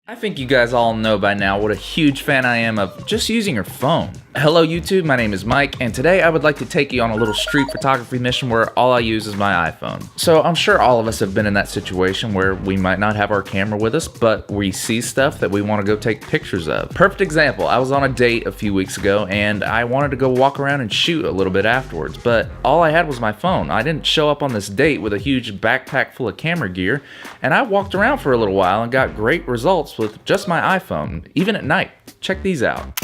I think you guys all know by now what a huge fan I am of just using your phone. Hello YouTube, my name is Mike, and today I would like to take you on a little street photography mission where all I use is my iPhone. So I'm sure all of us have been in that situation where we might not have our camera with us, but we see stuff that we want to go take pictures of. Perfect example, I was on a date a few weeks ago and I wanted to go walk around and shoot a little bit afterwards, but all I had was my phone. I didn't show up on this date with a huge backpack full of camera gear, and I walked around for a little while and got great results with just my iPhone, even at night. Check these out.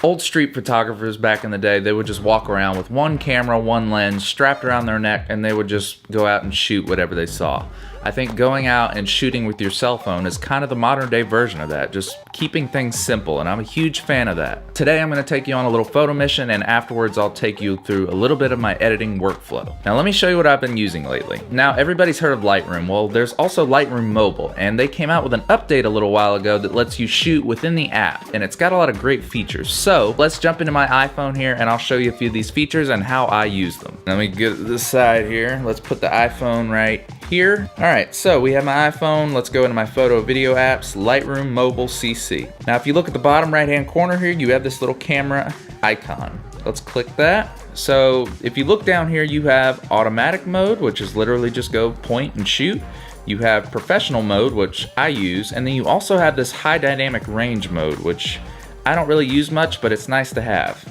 Old street photographers back in the day, they would just walk around with one camera, one lens strapped around their neck, and they would just go out and shoot whatever they saw. I think going out and shooting with your cell phone is kind of the modern day version of that, just keeping things simple, and I'm a huge fan of that. Today I'm going to take you on a little photo mission, and afterwards I'll take you through a little bit of my editing workflow. Now let me show you what I've been using lately. Now everybody's heard of Lightroom. Well, there's also Lightroom Mobile, and they came out with an update a little while ago that lets you shoot within the app, and it's got a lot of great features. So let's jump into my iPhone here and I'll show you a few of these features and how I use them. Let me get this side here. Let's put the iPhone right here. Alright, so we have my iPhone. Let's go into my photo video apps, Lightroom Mobile CC. Now if you look at the bottom right hand corner here, you have this little camera icon. Let's click that. So if you look down here, you have automatic mode, which is literally just go point and shoot. You have professional mode, which I use, and then you also have this high dynamic range mode, which I don't really use much, but it's nice to have.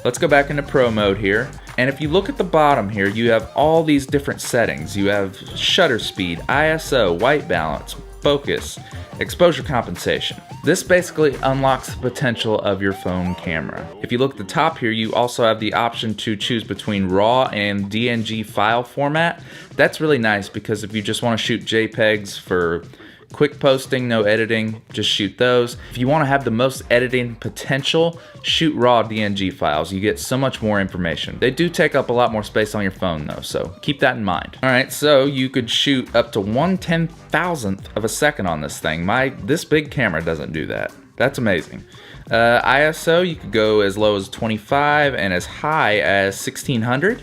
Let's go back into pro mode here. And if you look at the bottom here, you have all these different settings. You have shutter speed, ISO, white balance, focus, exposure compensation. This basically unlocks the potential of your phone camera. If you look at the top here, you also have the option to choose between RAW and DNG file format. That's really nice because if you just want to shoot JPEGs for quick posting, no editing, just shoot those. If you want to have the most editing potential, shoot raw DNG files. You get so much more information. They do take up a lot more space on your phone though, so keep that in mind. Alright, so you could shoot up to 1/10,000th of a second on this thing. This big camera doesn't do that. That's amazing. ISO, you could go as low as 25 and as high as 1600.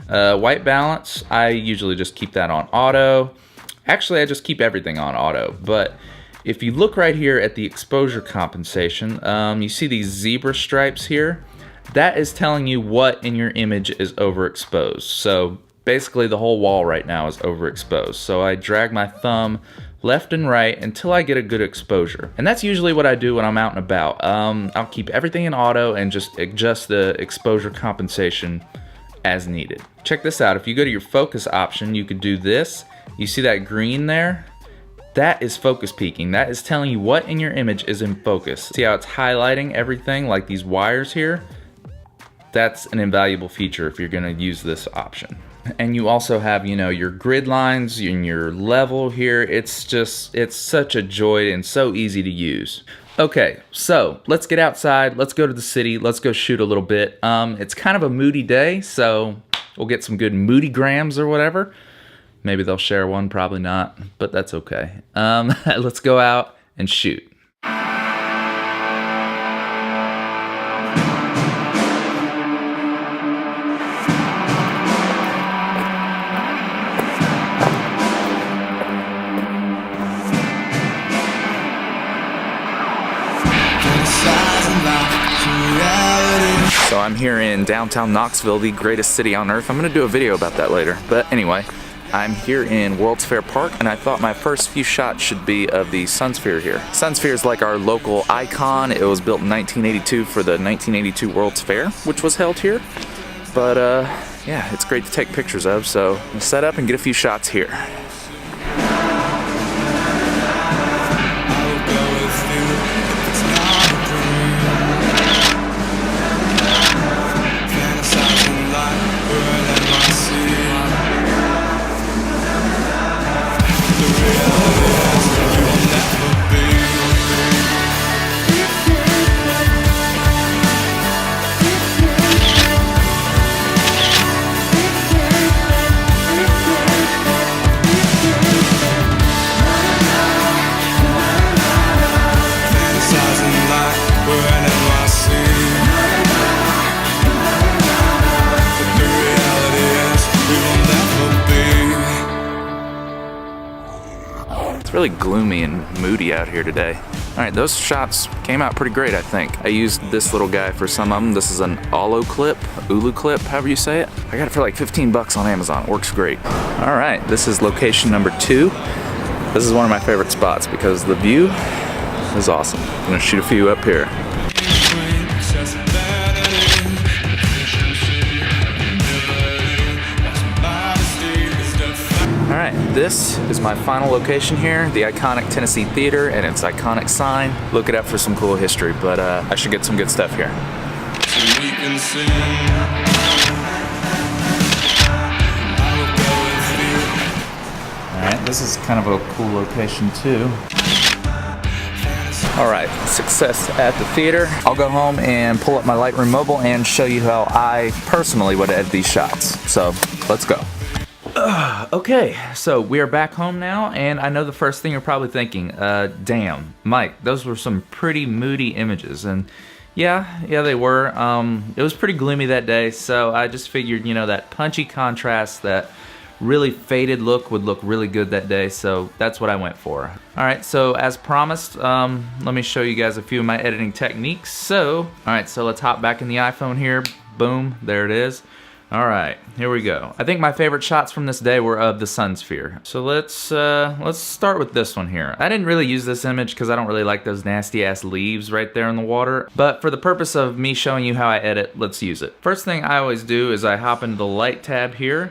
White balance, I usually just keep that on auto. Actually, I just keep everything on auto, but if you look right here at the exposure compensation, you see these zebra stripes here. That is telling you what in your image is overexposed. So basically the whole wall right now is overexposed. So I drag my thumb left and right until I get a good exposure. And that's usually what I do when I'm out and about. I'll keep everything in auto and just adjust the exposure compensation as needed. Check this out. If you go to your focus option, you could do this. You see that green there? That is focus peaking. That is telling you what in your image is in focus. See how it's highlighting everything like these wires here? That's an invaluable feature if you're gonna use this option. And you also have, you know, your grid lines and your level here. It's such a joy and so easy to use. Okay, so let's get outside. Let's go to the city. Let's go shoot a little bit. It's kind of a moody day, so we'll get some good moody grams or whatever. Maybe they'll share one, probably not, but that's okay. Let's go out and shoot. So I'm here in downtown Knoxville, the greatest city on earth. I'm gonna do a video about that later, but anyway. I'm here in World's Fair Park, and I thought my first few shots should be of the Sunsphere here. Sunsphere is like our local icon. It was built in 1982 for the 1982 World's Fair, which was held here. But yeah, it's great to take pictures of, so I'm gonna set up and get a few shots here. It's really gloomy and moody out here today. All right, those shots came out pretty great, I think. I used this little guy for some of them. This is an Ulu clip, however you say it. I got it for like 15 bucks on Amazon. It works great. All right, this is location number 2. This is one of my favorite spots because the view is awesome. I'm gonna shoot a few up here. Alright, this is my final location here, the iconic Tennessee Theater and its iconic sign. Look it up for some cool history, but I should get some good stuff here. Alright, this is kind of a cool location too. Alright, success at the theater. I'll go home and pull up my Lightroom Mobile and show you how I personally would edit these shots. So, let's go. Okay, so we are back home now, and I know the first thing you're probably thinking, damn, Mike, those were some pretty moody images, and yeah, they were. It was pretty gloomy that day, so I just figured, you know, that punchy contrast, that really faded look would look really good that day, so that's what I went for. Alright, so as promised, let me show you guys a few of my editing techniques. So, alright, so let's hop back in the iPhone here. Boom, there it is. Alright, here we go. I think my favorite shots from this day were of the sun sphere. So let's start with this one here. I didn't really use this image because I don't really like those nasty ass leaves right there in the water. But for the purpose of me showing you how I edit, let's use it. First thing I always do is I hop into the light tab here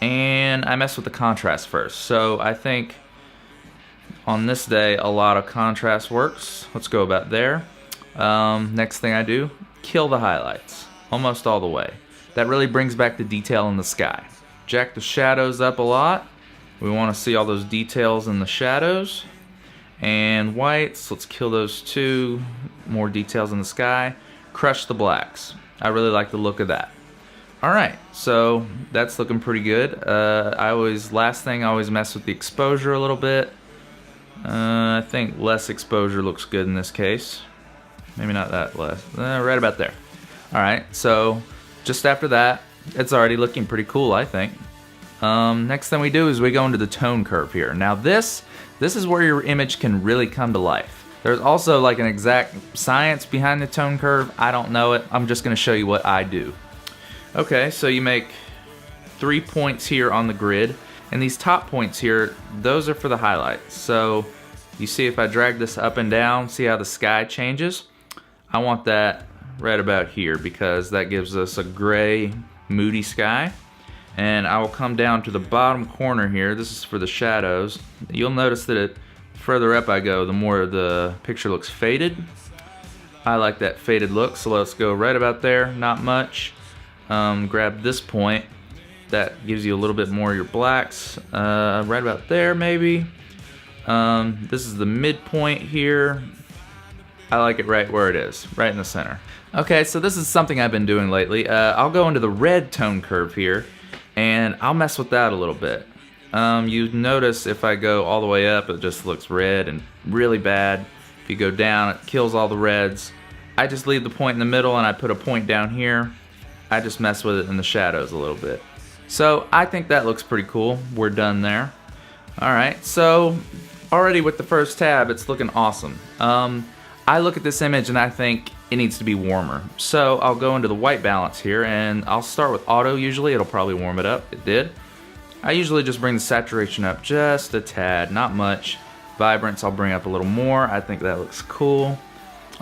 and I mess with the contrast first. So I think on this day a lot of contrast works. Let's go about there. Next thing I do, kill the highlights almost all the way. That really brings back the detail in the sky. Jack the shadows up a lot. We want to see all those details in the shadows. And whites, let's kill those too. More details in the sky. Crush the blacks. I really like the look of that. Alright, so that's looking pretty good. Last thing, I always mess with the exposure a little bit. I think less exposure looks good in this case. Maybe not that less. Right about there. Alright, so just after that, it's already looking pretty cool, I think. Next thing we do is we go into the tone curve here. Now this is where your image can really come to life. There's also like an exact science behind the tone curve. I don't know it. I'm just gonna show you what I do. Okay, so you make 3 points here on the grid. And these top points here, those are for the highlights. So you see if I drag this up and down, see how the sky changes? I want that right about here because that gives us a gray, moody sky. And I will come down to the bottom corner here. This is for the shadows. You'll notice that the further up I go, the more the picture looks faded. I like that faded look, so let's go right about there, not much. Grab this point. That gives you a little bit more of your blacks. Right about there, maybe. This is the midpoint here. I like it right where it is, right in the center. Okay, so this is something I've been doing lately. I'll go into the red tone curve here, and I'll mess with that a little bit. You notice if I go all the way up, it just looks red and really bad. If you go down, it kills all the reds. I just leave the point in the middle and I put a point down here. I just mess with it in the shadows a little bit. So I think that looks pretty cool. We're done there. Alright, so already with the first tab, it's looking awesome. I look at this image and I think it needs to be warmer. So I'll go into the white balance here and I'll start with auto usually. It'll probably warm it up. It did. I usually just bring the saturation up just a tad, not much. Vibrance I'll bring up a little more. I think that looks cool.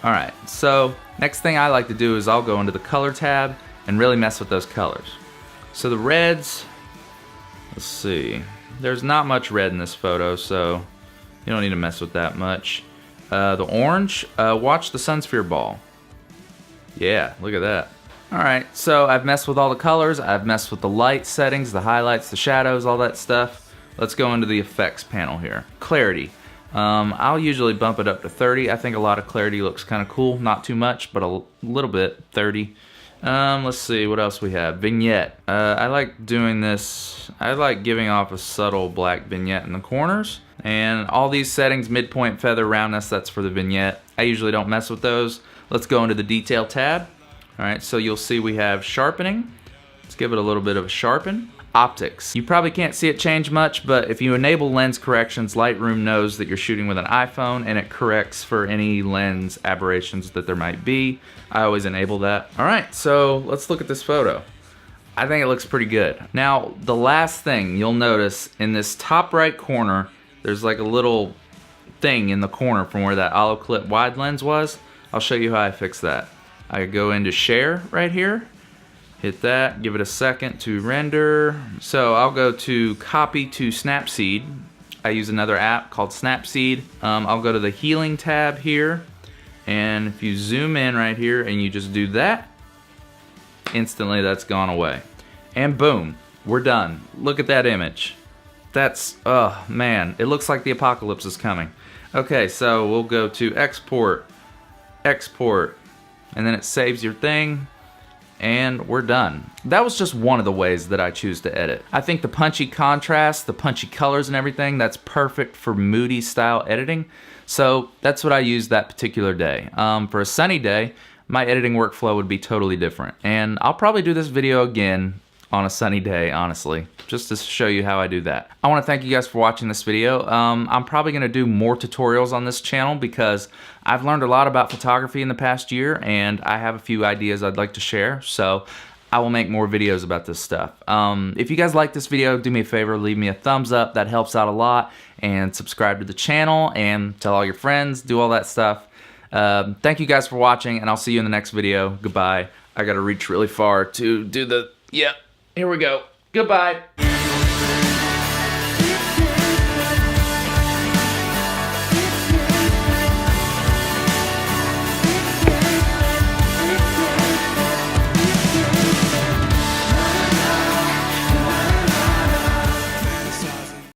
Alright, so next thing I like to do is I'll go into the color tab and really mess with those colors. So the reds, let's see. There's not much red in this photo, so you don't need to mess with that much. The orange, watch the Sunsphere ball. Yeah, look at that. Alright, so I've messed with all the colors, I've messed with the light settings, the highlights, the shadows, all that stuff. Let's go into the effects panel here. Clarity. I'll usually bump it up to 30. I think a lot of clarity looks kind of cool. Not too much, but a little bit, 30. Let's see what else we have. Vignette. I like doing this. I like giving off a subtle black vignette in the corners. And all these settings, midpoint, feather, roundness, that's for the vignette. I usually don't mess with those. Let's go into the detail tab. Alright, so you'll see we have sharpening. Let's give it a little bit of a sharpen. optics. You probably can't see it change much, but if you enable lens corrections, Lightroom knows that you're shooting with an iPhone and it corrects for any lens aberrations that there might be. I always enable that. All right, so let's look at this photo. I think it looks pretty good. Now, the last thing you'll notice in this top right corner, there's like a little thing in the corner from where that olive clip wide lens was. I'll show you how I fix that. I go into share right here. Hit that, give it a second to render. So I'll go to copy to Snapseed. I use another app called Snapseed. I'll go to the healing tab here, and if you zoom in right here and you just do that, instantly that's gone away. And boom, we're done. Look at that image. That's, oh man, it looks like the apocalypse is coming. Okay, so we'll go to export, export, and then it saves your thing. And we're done. That was just one of the ways that I choose to edit. I think the punchy contrast, the punchy colors and everything, that's perfect for moody style editing. So that's what I used that particular day. For a sunny day, my editing workflow would be totally different. And I'll probably do this video again on a sunny day, honestly, just to show you how I do that. I wanna thank you guys for watching this video. I'm probably gonna do more tutorials on this channel because I've learned a lot about photography in the past year and I have a few ideas I'd like to share, so I will make more videos about this stuff. If you guys like this video, do me a favor, leave me a thumbs up, that helps out a lot, and subscribe to the channel and tell all your friends, do all that stuff. Thank you guys for watching, and I'll see you in the next video. Goodbye. I gotta reach really far to do the, yeah. Here we go. Goodbye.